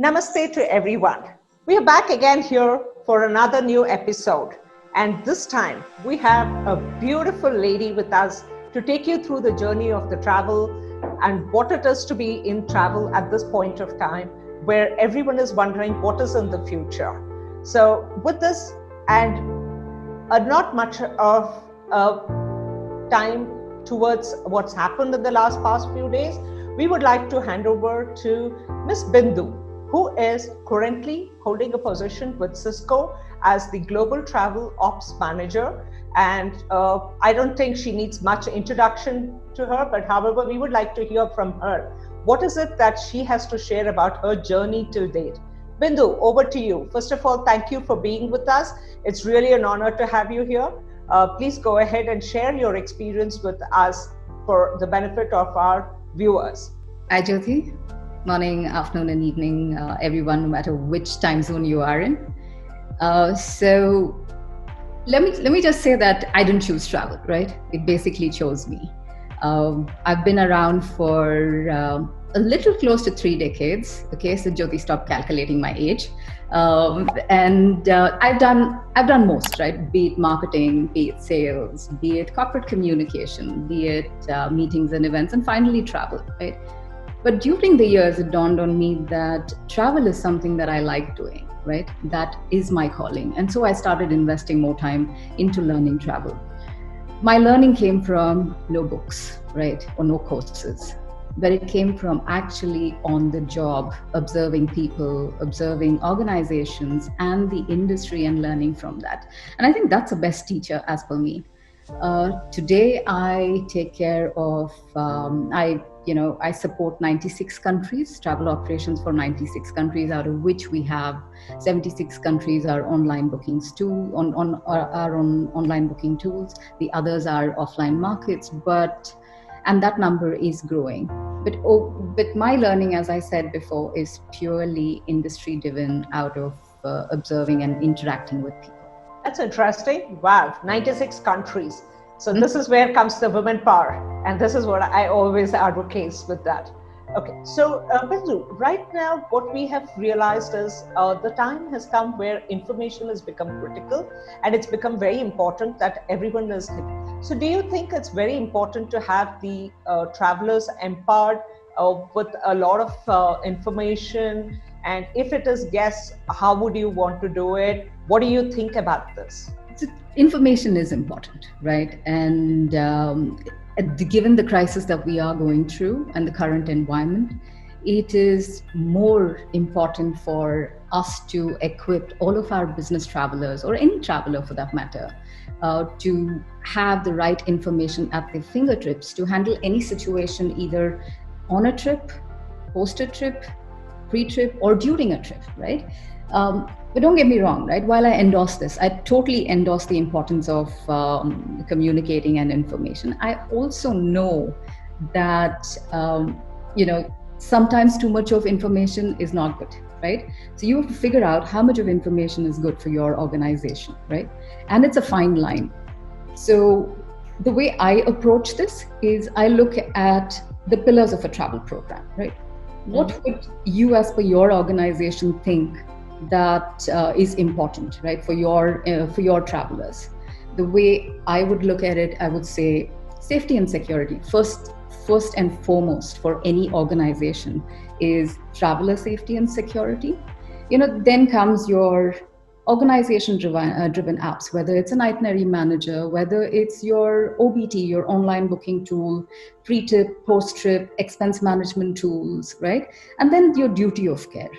Namaste to everyone. We are back again here for another new episode. And this time we have a beautiful lady with us to take you through the journey of the travel and what it is to be in travel at this point of time where everyone is wondering what is in the future. So with this and not much of time towards what's happened in the past few days, we would like to hand over to Miss Bindu, who is currently holding a position with Cisco as the Global Travel Ops Manager. And I don't think she needs much introduction to her, but however, we would like to hear from her. What is it that she has to share about her journey till date? Bindu, over to you. First of all, thank you for being with us. It's really an honor to have you here. Please go ahead and share your experience with us for the benefit of our viewers. Hi, Jyoti. Morning, afternoon, and evening, everyone, no matter which time zone you are in. So let me just say that I didn't choose travel, right? It basically chose me. I've been around for a little close to 3 decades. Okay, so Jyoti, stop calculating my age. And I've done most, right? Be it marketing, be it sales, be it corporate communication, be it meetings and events, and finally travel, right? But during the years, it dawned on me that travel is something that I like doing, right? That is my calling. And so I started investing more time into learning travel. My learning came from no books, right? Or no courses, but it came from actually on the job, observing people, observing organizations and the industry and learning from that. And I think that's the best teacher as per me. Today, I take care of, I support 96 countries, travel operations for 96 countries, out of which we have 76 countries are online bookings too, our own online booking tools. The others are offline markets, and that number is growing. But my learning, as I said before, is purely industry driven out of observing and interacting with people. That's interesting. Wow, 96 countries. So this is where comes the women power. And this is what I always advocate with that. Okay, so Bindu, right now what we have realized is the time has come where information has become critical and it's become very important that everyone is hit. So do you think it's very important to have the travelers empowered with a lot of information? And if it is yes, how would you want to do it? What do you think about this? So information is important, right? And given the crisis that we are going through and the current environment, it is more important for us to equip all of our business travelers, or any traveler for that matter, to have the right information at their fingertips to handle any situation, either on a trip, post a trip, pre-trip, or during a trip, right? But don't get me wrong, right? While I endorse this, I totally endorse the importance of communicating and information. I also know that, sometimes too much of information is not good, right? So you have to figure out how much of information is good for your organization, right? And it's a fine line. So the way I approach this is I look at the pillars of a travel program, right? What would you, as per your organization, think that is important, right, for your travelers? The way I would look at it, I would say safety and security. First and foremost for any organization is traveler safety and security. Then comes your organization driven apps, whether it's an itinerary manager, whether it's your OBT, your online booking tool, pre-trip, post-trip, expense management tools, right? And then your duty of care.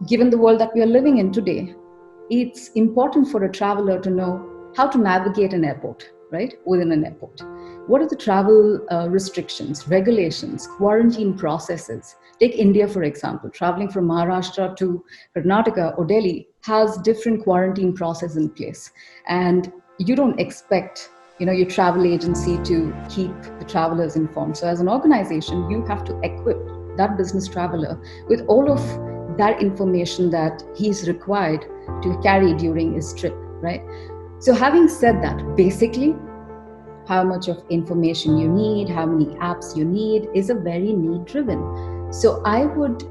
Given the world that we are living in today, it's important for a traveler to know how to navigate an airport, right? Within an airport. What are the travel restrictions, regulations, quarantine processes? Take India, for example. Traveling from Maharashtra to Karnataka or Delhi has different quarantine processes in place. And you don't expect your travel agency to keep the travelers informed. So as an organization, you have to equip that business traveler with all of that information that he's required to carry during his trip, right? So having said that, basically, how much of information you need, how many apps you need is a very need driven. So I would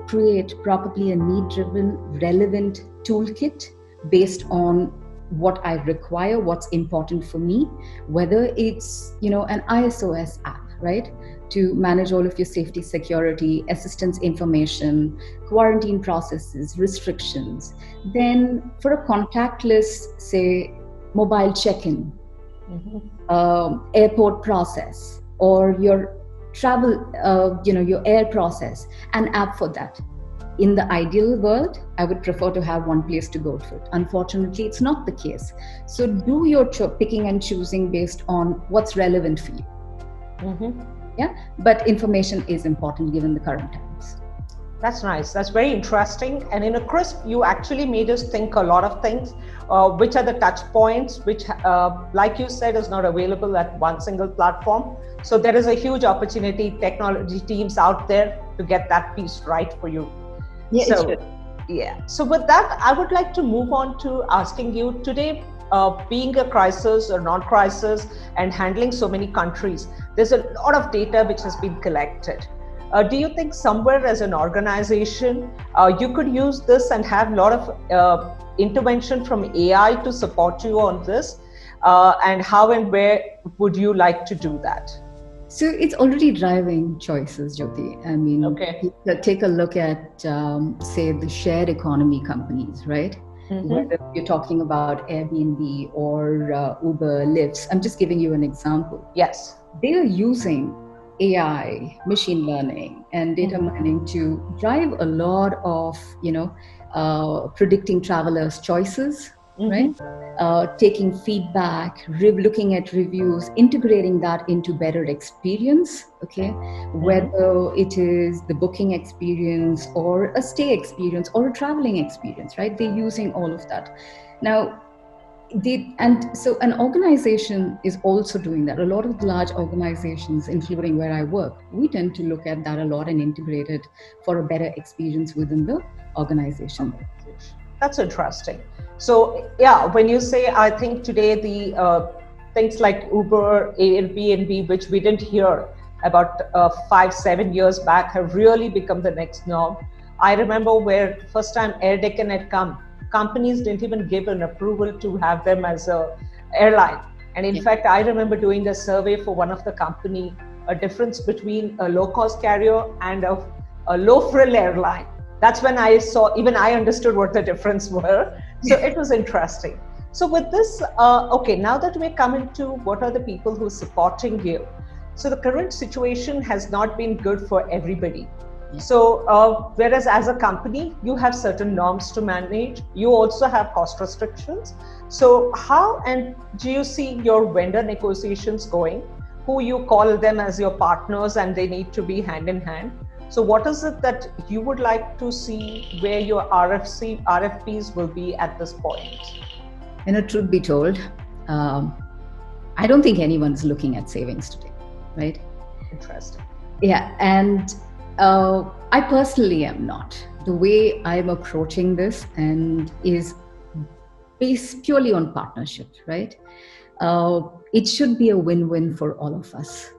create probably a need-driven, relevant toolkit based on what I require, what's important for me, whether it's, an ISOS app, right? To manage all of your safety, security, assistance information, quarantine processes, restrictions. Then for a contactless, say, mobile check-in, airport process, or your travel, your air process, an app for that. In the ideal world, I would prefer to have one place to go to it. Unfortunately, it's not the case. So do your picking and choosing based on what's relevant for you. Yeah, but information is important given the current times. That's nice. That's very interesting. And in a crisp, you actually made us think a lot of things. Which are the touch points, which, like you said, is not available at one single platform. So there is a huge opportunity, technology teams out there to get that piece right for you. Yeah, so, yeah. So with that, I would like to move on to asking you today, being a crisis or non-crisis and handling so many countries, there's a lot of data which has been collected. Do you think somewhere as an organization, you could use this and have a lot of intervention from AI to support you on this? And how and where would you like to do that? So it's already driving choices, Jyoti. I mean, take a look at, say, the shared economy companies, right? Whether you're talking about Airbnb or Uber, Lyft, I'm just giving you an example. Yes. They are using AI, machine learning, and data mining to drive a lot of, predicting travelers' choices, right? Taking feedback, looking at reviews, integrating that into better experience, okay? Whether it is the booking experience or a stay experience or a traveling experience, right? They're using all of that. Now, so an organization is also doing that. A lot of the large organizations, including where I work, we tend to look at that a lot and integrate it for a better experience within the organization. That's interesting. So yeah, when you say, I think today the things like Uber, Airbnb, which we didn't hear about 5-7 years back, have really become the next norm. I remember where first time Air Deccan had come, companies didn't even give an approval to have them as a airline. And in fact, I remember doing a survey for one of the company, a difference between a low-cost carrier and a low-frill airline. That's when I saw, even I understood what the difference were. So it was interesting. So with this, okay, now that we're coming to what are the people who are supporting you. So the current situation has not been good for everybody. So whereas as a company, you have certain norms to manage, you also have cost restrictions. So how and do you see your vendor negotiations going? Who you call them as your partners and they need to be hand in hand? So what is it that you would like to see where your RFPs will be at this point? Truth be told, I don't think anyone's looking at savings today, right? Interesting. Yeah, and I personally am not. The way I'm approaching this and is based purely on partnership, right? It should be a win-win for all of us.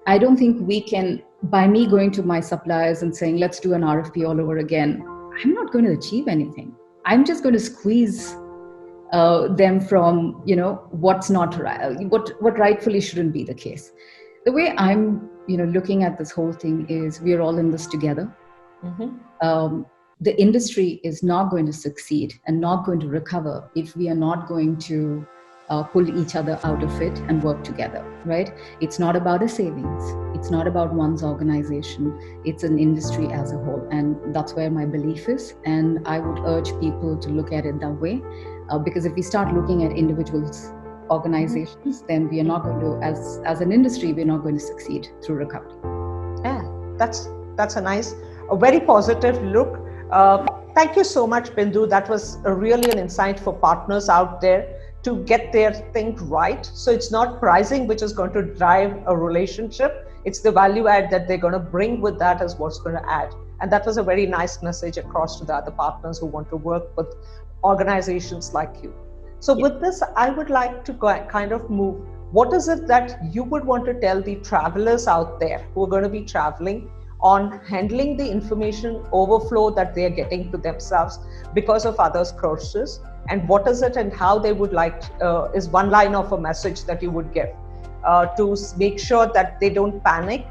I don't think we can, by me going to my suppliers and saying, let's do an RFP all over again, I'm not going to achieve anything. I'm just going to squeeze them from, what's not right, what rightfully shouldn't be the case. The way I'm, looking at this whole thing is we're all in this together. The industry is not going to succeed and not going to recover if we are not going to pull each other out of it and work together, right? It's not about a savings. It's not about one's organization. It's an industry as a whole. And that's where my belief is. And I would urge people to look at it that way. Because if we start looking at individuals, organizations, then we are not going to, as an industry, we're not going to succeed through recovery. Yeah, that's a very positive look. Thank you so much, Bindu. That was really an insight for partners out there to get their thing right. So it's not pricing which is going to drive a relationship. It's the value add that they're going to bring with that is what's going to add. And that was a very nice message across to the other partners who want to work with organizations like you. So with this, I would like to kind of move. What is it that you would want to tell the travelers out there who are going to be traveling? on handling the information overflow that they are getting to themselves because of others' courses, and what is it and how they would like is one line of a message that you would give to make sure that they don't panic,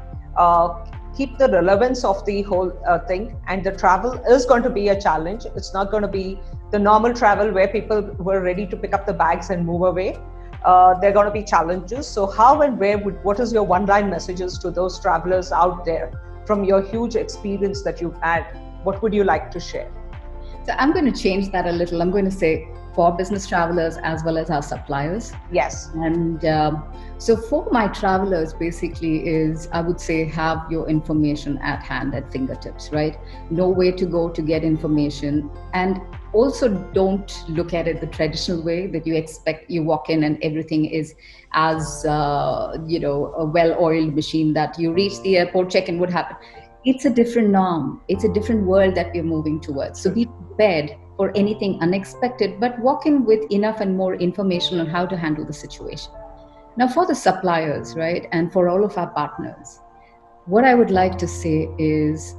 keep the relevance of the whole thing. And the travel is going to be a challenge. It's not going to be the normal travel where people were ready to pick up the bags and move away. There are going to be challenges. So how and where what is your one-line messages to those travelers out there from your huge experience that you've had? What would you like to share? So I'm going to change that a little. I'm going to say for business travelers as well as our suppliers. Yes. And so for my travelers, basically is, I would say, have your information at hand, at fingertips, right? Know where to go to get information. And also don't look at it the traditional way that you expect you walk in and everything is as, a well-oiled machine that you reach the airport, check-in would happen. It's a different norm. It's a different world that we're moving towards. So be prepared for anything unexpected, but walk in with enough and more information on how to handle the situation. Now, for the suppliers, right, and for all of our partners, what I would like to say is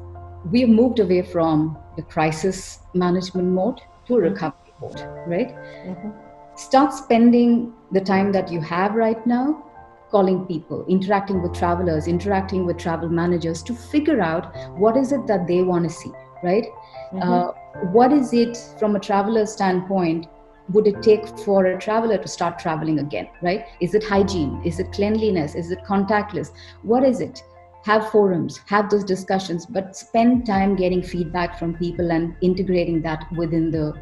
we have moved away from the crisis management mode to recovery mode, right? Mm-hmm. Start spending the time that you have right now calling people, interacting with travelers, interacting with travel managers to figure out what is it that they want to see, right? Mm-hmm. What is it from a traveler standpoint would it take for a traveler to start traveling again, right? Is it hygiene? Is it cleanliness? Is it contactless? What is it? Have forums, have those discussions, but spend time getting feedback from people and integrating that within the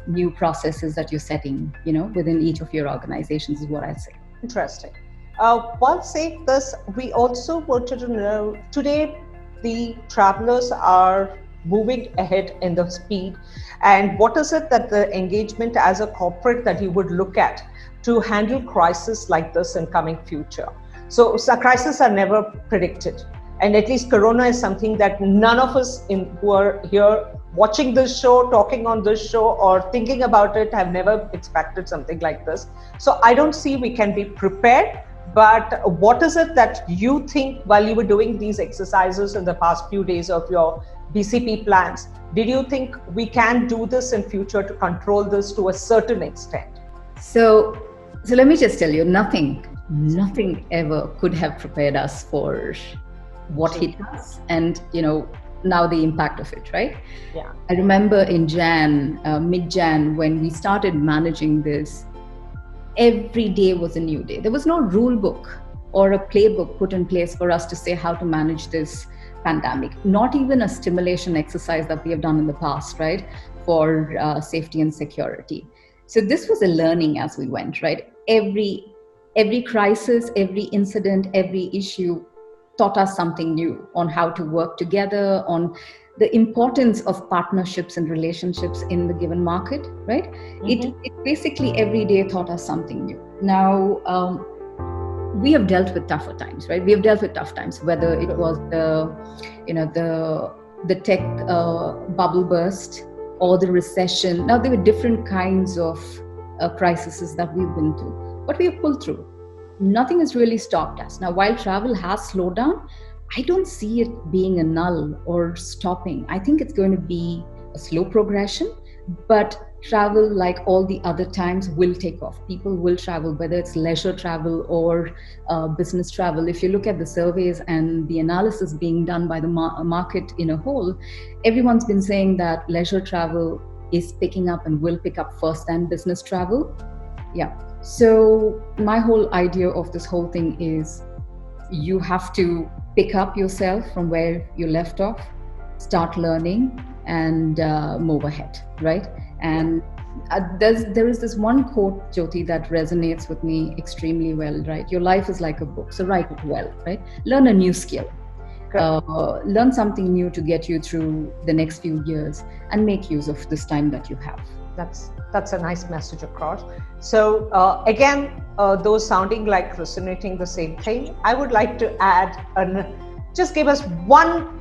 new processes that you're setting, within each of your organizations is what I'd say. Interesting. While saying this, we also wanted to know, today the travelers are moving ahead in the speed, and what is it that the engagement as a corporate that you would look at to handle crisis like this in coming future? So crises are never predicted, and at least Corona is something that none of us who are here watching this show, talking on this show, or thinking about it have never expected something like this. So I don't see we can be prepared. But what is it that you think while you were doing these exercises in the past few days of your BCP plans, did you think we can do this in future to control this to a certain extent? So let me just tell you, nothing ever could have prepared us for what hit us and, now the impact of it, right? Yeah. I remember in mid-Jan, when we started managing this, every day was a new day. There was no rule book or a playbook put in place for us to say how to manage this pandemic. Not even a stimulation exercise that we have done in the past, right? For safety and security. So this was a learning as we went, right? Every crisis, every incident, every issue taught us something new on how to work together, on the importance of partnerships and relationships in the given market, right? Mm-hmm. It basically every day taught us something new. Now, we have dealt with tougher times, right? We have dealt with tough times, whether it was the tech bubble burst or the recession. Now, there were different kinds of crises that we've been through, but we have pulled through. Nothing has really stopped us. Now, while travel has slowed down, I don't see it being a null or stopping. I think it's going to be a slow progression, but travel, like all the other times, will take off. People will travel, whether it's leisure travel or business travel. If you look at the surveys and the analysis being done by the market in a whole, everyone's been saying that leisure travel is picking up and will pick up first than business travel. Yeah. So my whole idea of this whole thing is you have to pick up yourself from where you left off, start learning, and move ahead, right? And there is this one quote, Jyoti, that resonates with me extremely well, right? Your life is like a book, so write it well, right? Learn a new skill. Learn something new to get you through the next few years and make use of this time that you have. That's a nice message across. So again, those sounding like resonating the same thing, I would like to add, just give us one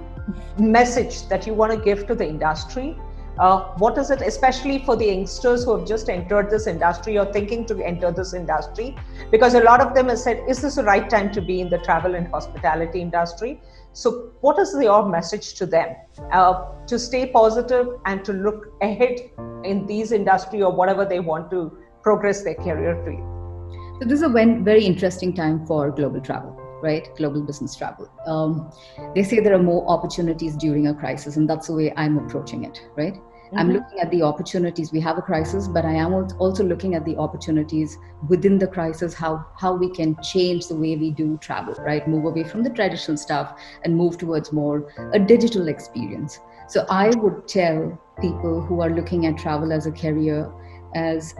message that you want to give to the industry What is it, especially for the youngsters who have just entered this industry or thinking to enter this industry? Because a lot of them have said, is this the right time to be in the travel and hospitality industry? So what is your message to them to stay positive and to look ahead in these industry or whatever they want to progress their career to? So this is a very interesting time for global travel, right? Global business travel. They say there are more opportunities during a crisis, and that's the way I'm approaching it, right? Mm-hmm. I'm looking at the opportunities. We have a crisis, but I am also looking at the opportunities within the crisis, how we can change the way we do travel, right? Move away from the traditional stuff and move towards more a digital experience. So I would tell people who are looking at travel as a career as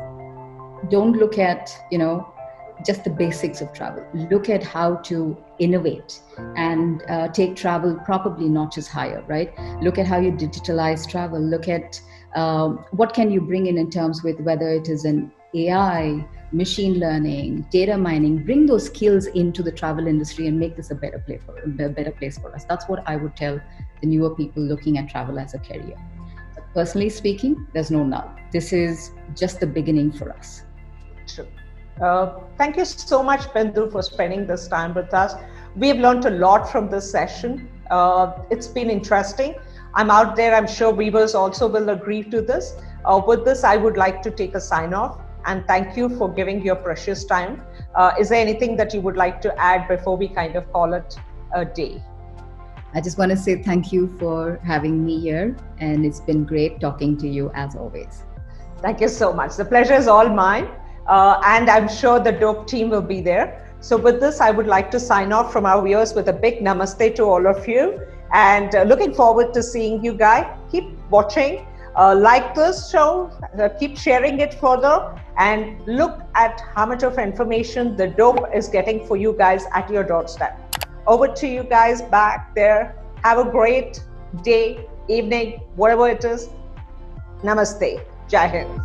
don't look at, just the basics of travel. Look at how to innovate and take travel probably notches higher, right? Look at how you digitalize travel. Look at what can you bring in terms with whether it is an AI, machine learning, data mining. Bring those skills into the travel industry and make this a better place for us. That's what I would tell the newer people looking at travel as a career. But personally speaking, there's no now. This is just the beginning for us. True. Thank you so much, Bindu, for spending this time with us. We have learned a lot from this session. It's been interesting. I'm out there. I'm sure viewers also will agree to this. With this, I would like to take a sign off and thank you for giving your precious time. Is there anything that you would like to add before we kind of call it a day? I just want to say thank you for having me here, and it's been great talking to you as always. Thank you so much. The pleasure is all mine. And I'm sure the DOPE team will be there. So with this, I would like to sign off from our viewers with a big namaste to all of you. And looking forward to seeing you guys. Keep watching, like this show, keep sharing it further, and look at how much of information the DOPE is getting for you guys at your doorstep. Over to you guys back there. Have a great day, evening, whatever it is. Namaste. Jai Hind.